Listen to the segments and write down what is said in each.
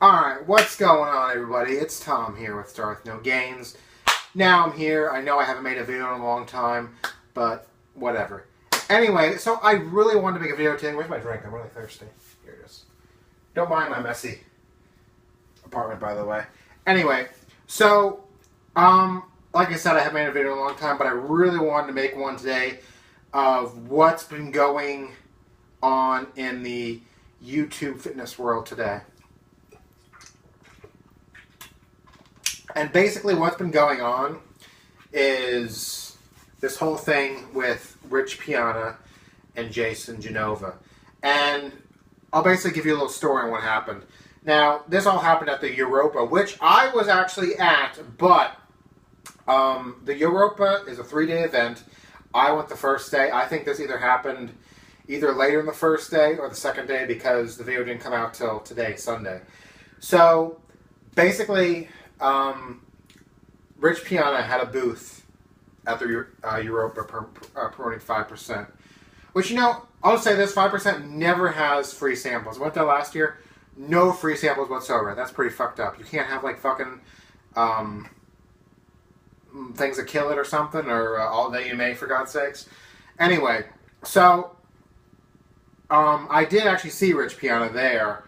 Alright, what's going on, everybody? It's Tom here with Start With No Games. Now I'm here. I know I haven't made a video in a long time, but whatever. Anyway, so I really wanted to make a video today. Where's my drink? I'm really thirsty. Here it is. Don't mind my messy apartment, by the way. Anyway, so, like I said, I haven't made a video in a long time, but I really wanted to make one today of what's been going on in the YouTube fitness world today. And basically what's been going on is this whole thing with Rich Piana and Jason Genova. And I'll basically give you a little story on what happened. Now, this all happened at the Europa, which I was actually at, but the Europa is a 3-day event. I went the first day. I think this either happened either later in the first day or the second day because the video didn't come out till today, Sunday. So, basically, Rich Piana had a booth at the Europa promoting 5%. Which, you know, I'll just say this, 5% never has free samples. I went there last year, no free samples whatsoever. That's pretty fucked up. You can't have, like, fucking things that kill it or something, or all that you may, for God's sakes. Anyway, so I did actually see Rich Piana there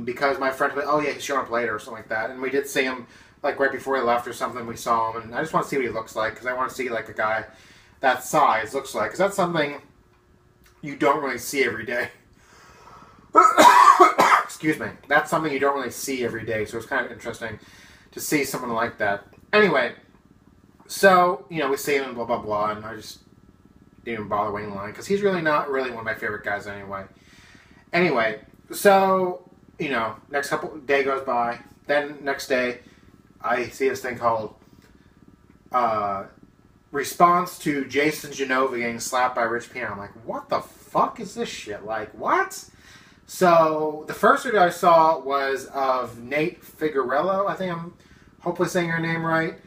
because my friend was like, oh yeah, he's showing up later or something like that. And we did see him like right before he left or something. We saw him, and I just want to see what he looks like because I want to see like a guy that size looks like, because that's something you don't really see every day. Excuse me. That's something you don't really see every day, so it's kind of interesting to see someone like that. Anyway, so, you know, we see him and blah, blah, blah, and I just didn't even bother waiting in line, because he's really not really one of my favorite guys anyway. Anyway, so, you know, next day goes by, then next day, I see this thing called response to Jason Genova getting slapped by Rich Piana. I'm like, what the fuck is this shit? Like, what? So, the first video I saw was of Nate Figuerello. I think I'm hopefully saying her name right.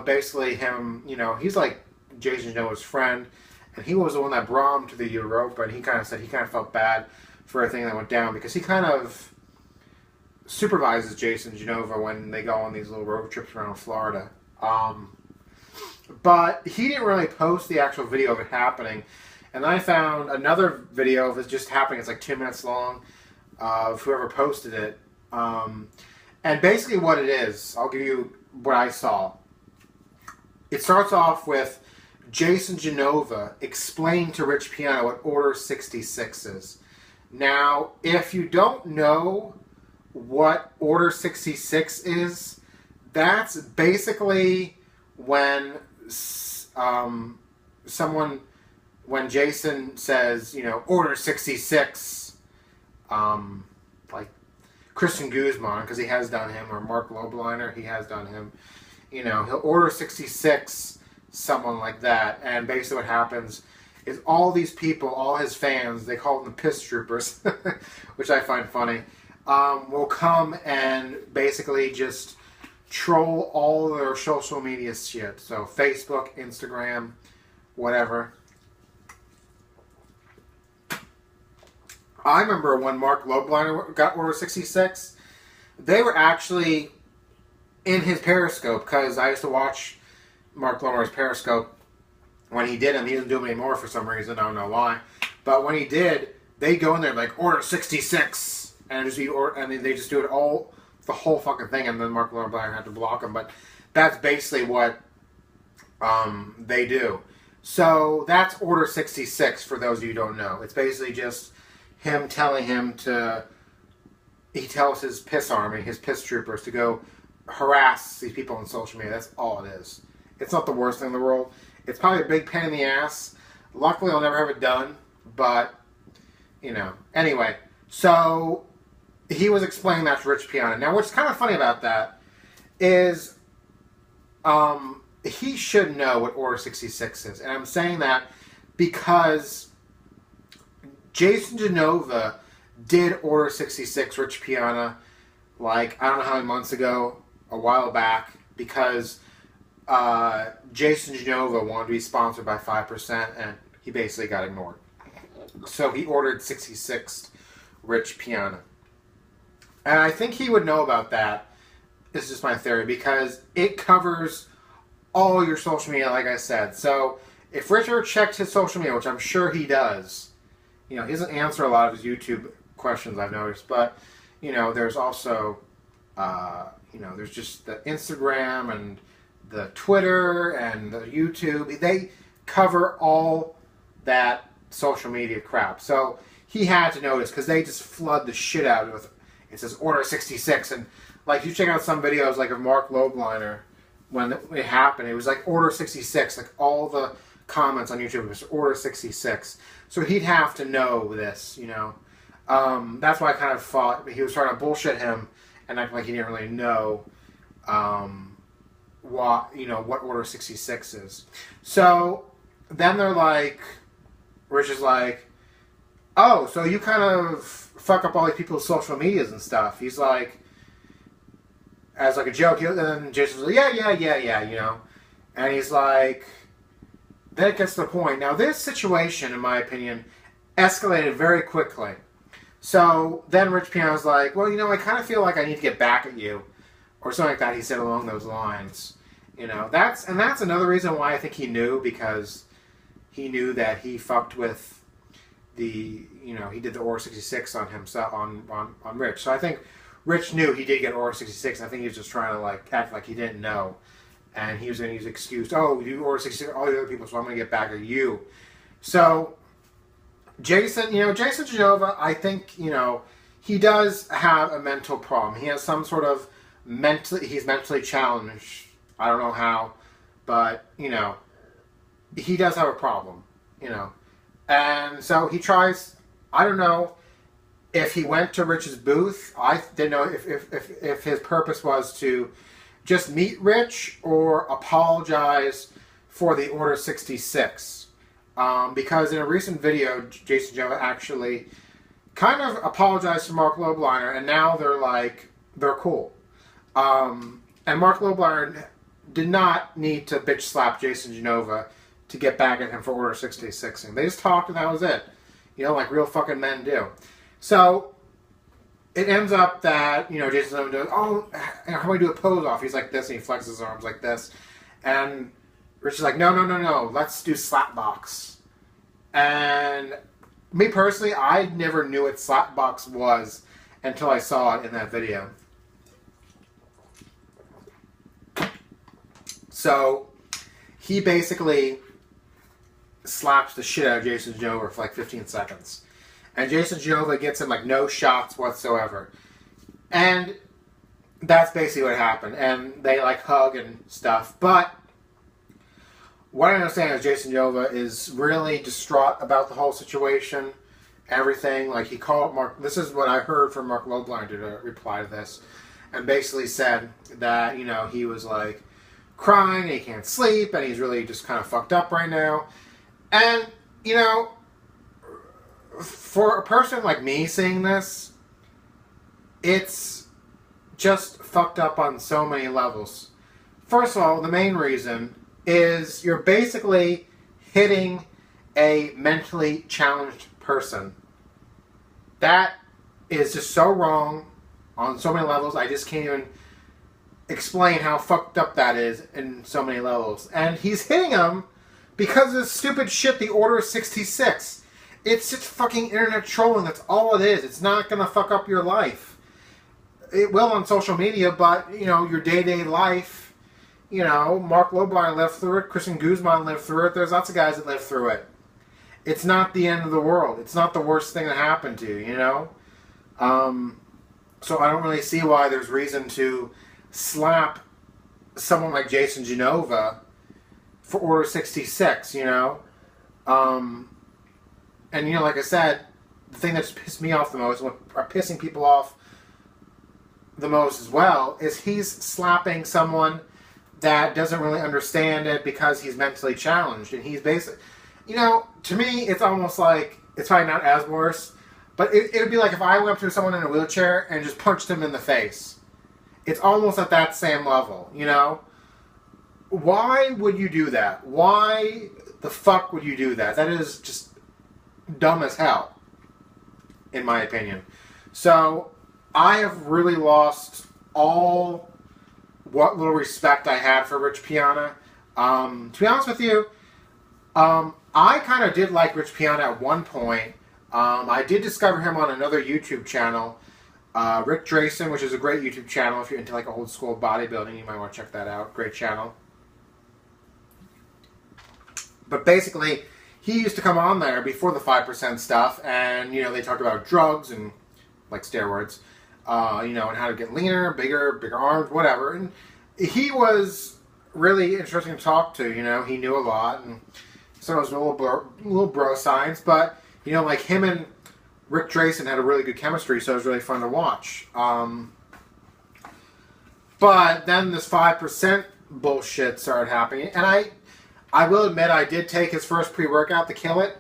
Basically him, you know, he's like Jason Genova's friend. And he was the one that brought him to the Europa. And he kind of said he kind of felt bad for everything that went down, because he kind of supervises Jason Genova when they go on these little road trips around Florida. But he didn't really post the actual video of it happening. And then I found another video of it just happening. It's like 2 minutes long of whoever posted it. And basically what it is, I'll give you what I saw. It starts off with Jason Genova explaining to Rich Piana what Order 66 is. Now, if you don't know what Order 66 is, that's basically when when Jason says, you know, Order 66, like Christian Guzman, because he has done him, or Mark Lobliner, he has done him, you know, he'll Order 66, someone like that, and basically what happens is all these people, all his fans, they call them the piss troopers, which I find funny, will come and basically just troll all their social media shit. So Facebook, Instagram, whatever. I remember when Mark Lobliner got Order 66, they were actually in his Periscope, because I used to watch Mark Lobliner's Periscope when he did him. He doesn't do them anymore for some reason. I don't know why. But when he did, they'd go in there like, Order 66, and they just do it all, the whole fucking thing, and then Mark Lobliner had to block him. But that's basically what they do. So that's Order 66, for those of you who don't know. It's basically just him telling him to, he tells his piss army, his piss troopers, to go harass these people on social media. That's all it is. It's not the worst thing in the world. It's probably a big pain in the ass. Luckily, I'll never have it done, but, you know. Anyway, so he was explaining that to Rich Piana. Now, what's kind of funny about that is he should know what Order 66 is. And I'm saying that because Jason Genova did Order 66 Rich Piana, like, I don't know how many months ago, a while back, because Jason Genova wanted to be sponsored by 5%, and he basically got ignored. So he ordered 66 Rich Piana. And I think he would know about that. This is just my theory, because it covers all your social media, like I said. So if Richard checked his social media, which I'm sure he does, he doesn't answer a lot of his YouTube questions, I've noticed, but, there's also, there's just the Instagram and the Twitter and the YouTube. They cover all that social media crap. So he had to notice, because they just flood the shit out of it. It says Order 66, and like you check out some videos like of Mark Lobliner when it happened, it was like Order 66, like all the comments on YouTube was Order 66. So he'd have to know this, That's why I kind of thought he was trying to bullshit him and act like he didn't really know what Order 66 is. So then they're like, Rich is like, oh, so you kind of fuck up all these people's social medias and stuff. He's like, as like a joke, and then Jason's like, yeah, And he's like, then it gets to the point. Now, this situation, in my opinion, escalated very quickly. So then Rich Piana's like, well, I kind of feel like I need to get back at you. Or something like that, he said along those lines. That's another reason why I think he knew, because he knew that he fucked with he did the Order 66 on himself, on Rich. So I think Rich knew he did get Order 66. I think he was just trying to act like he didn't know. And he was going to use an excuse, oh, you Order 66, all the other people, so I'm going to get back at you. So Jason Genova, I think, he does have a mental problem. He has some sort of he's mentally challenged. I don't know how, but, he does have a problem, And so he tries, I don't know if he went to Rich's booth. I didn't know if his purpose was to just meet Rich or apologize for the Order 66. Because in a recent video, Jason Genova actually kind of apologized to Mark Lobliner, and now they're cool. And Mark Lobliner did not need to bitch slap Jason Genova to get back at him for Order 66. And they just talked, and that was it. Like real fucking men do. So it ends up that, Jason Genova does, oh, how do I do a pose off? He's like this, and he flexes his arms like this. And Rich is like, no, let's do slapbox. And me personally, I never knew what slapbox was until I saw it in that video. So he basically slaps the shit out of Jason Genova for 15 seconds. And Jason Genova gets him no shots whatsoever. And that's basically what happened. And they hug and stuff. But what I understand is Jason Genova is really distraught about the whole situation. Everything. He called Mark. This is what I heard from Mark Lobliner did a reply to this. And basically said that, he was crying and he can't sleep and he's really just kind of fucked up right now. And, for a person like me seeing this, it's just fucked up on so many levels. First of all, the main reason is you're basically hitting a mentally challenged person. That is just so wrong on so many levels. I just can't even explain how fucked up that is in so many levels. And he's hitting him because of this stupid shit, the Order 66. It's just fucking internet trolling. That's all it is. It's not going to fuck up your life. It will on social media, but, your day-to-day life, Mark Lobliner lived through it. Christian Guzman lived through it. There's lots of guys that lived through it. It's not the end of the world. It's not the worst thing that happened to you, So I don't really see why there's reason to slap someone like Jason Genova for Order 66, And, like I said, the thing that's pissed me off the most, what are pissing people off the most as well, is he's slapping someone that doesn't really understand it because he's mentally challenged. And he's basically, to me, it's almost it's probably not as worse, but it would be like if I went up to someone in a wheelchair and just punched him in the face. It's almost at that same level, Why would you do that? Why the fuck would you do that? That is just dumb as hell, in my opinion. So, I have really lost all what little respect I had for Rich Piana. To be honest with you, I kind of did like Rich Piana at one point. I did discover him on another YouTube channel, Rick Drayson, which is a great YouTube channel. If you're into like old school bodybuilding, you might want to check that out. Great channel. But basically, he used to come on there before the 5% stuff, and you know they talked about drugs and like steroids, you know, and how to get leaner, bigger arms, whatever. And he was really interesting to talk to. You know, he knew a lot, and so it was a little bro science. But you know, like him and Rick Drayson had a really good chemistry, so it was really fun to watch. But then this 5% bullshit started happening, and I will admit I did take his first pre-workout to kill it.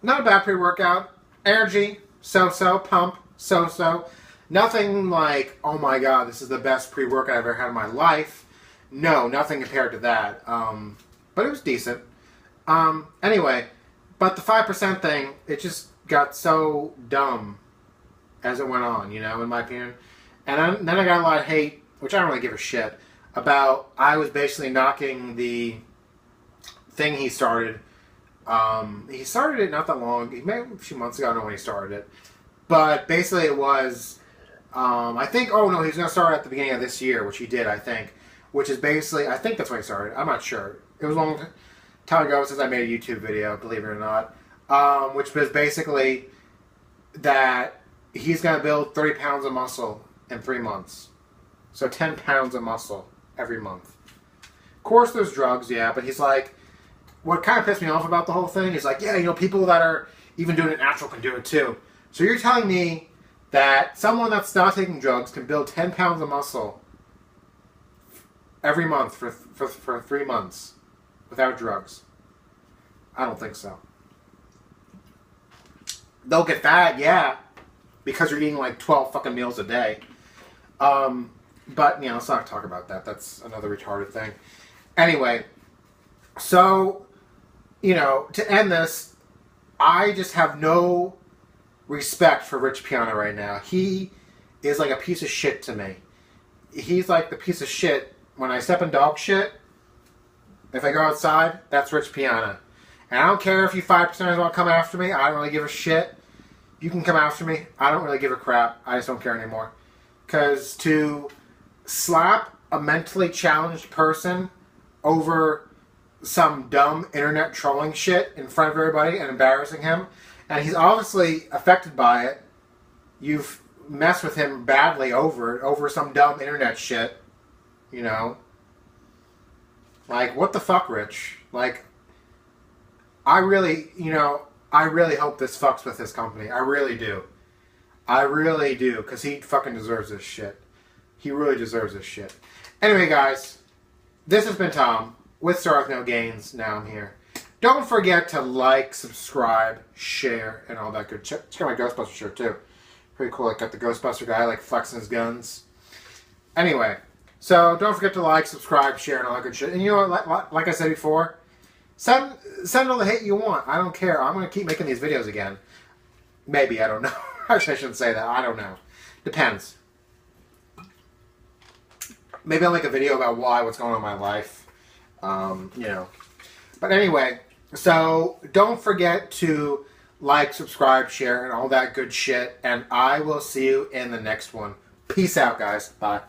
Not a bad pre-workout. Energy, so-so. Pump, so-so. Nothing like, oh my god, this is the best pre-workout I've ever had in my life. No, nothing compared to that. But it was decent. Anyway, but the 5% thing, it just got so dumb as it went on, you know, in my opinion. And then I got a lot of hate, which I don't really give a shit, about I was basically knocking the thing he started. He started it not that long, maybe a few months ago, I don't know when he started it. But basically it was, I think, oh no, he was going to start at the beginning of this year, which he did, I think. Which is basically, I think that's when he started. I'm not sure. It was a long time ago since I made a YouTube video, believe it or not. Which was basically that he's going to build 30 pounds of muscle in 3 months. So 10 pounds of muscle every month. Of course there's drugs, yeah, but he's like, what kind of pissed me off about the whole thing is like, yeah, you know, people that are even doing it natural can do it too. So you're telling me that someone that's not taking drugs can build 10 pounds of muscle every month for 3 months without drugs? I don't think so. They'll get fat, yeah, because you're eating like 12 fucking meals a day. But, you know, let's not talk about that. That's another retarded thing. Anyway, so, you know, to end this, I just have no respect for Rich Piana right now. He is like a piece of shit to me. He's like the piece of shit. When I step in dog shit, if I go outside, that's Rich Piana. And I don't care if you 5%ers want to come after me. I don't really give a shit. You can come after me. I don't really give a crap. I just don't care anymore. Because to slap a mentally challenged person over some dumb internet trolling shit in front of everybody and embarrassing him, and he's obviously affected by it. You've messed with him badly over some dumb internet shit, you know. Like, what the fuck, Rich? Like, I really hope this fucks with his company. I really do. I really do, because he fucking deserves this shit. He really deserves this shit. Anyway, guys, this has been Tom with Stars No Gains. Now I'm here. Don't forget to like, subscribe, share, and all that good shit. Check out my Ghostbuster shirt, too. Pretty cool. I got the Ghostbuster guy, like, flexing his guns. Anyway, so don't forget to like, subscribe, share, and all that good shit. And you know what? Like I said before, send all the hate you want. I don't care. I'm going to keep making these videos again. Maybe. I don't know. Actually, I shouldn't say that. I don't know. Depends. Maybe I'll make a video about what's going on in my life. You know. But anyway, so don't forget to like, subscribe, share, and all that good shit. And I will see you in the next one. Peace out, guys. Bye.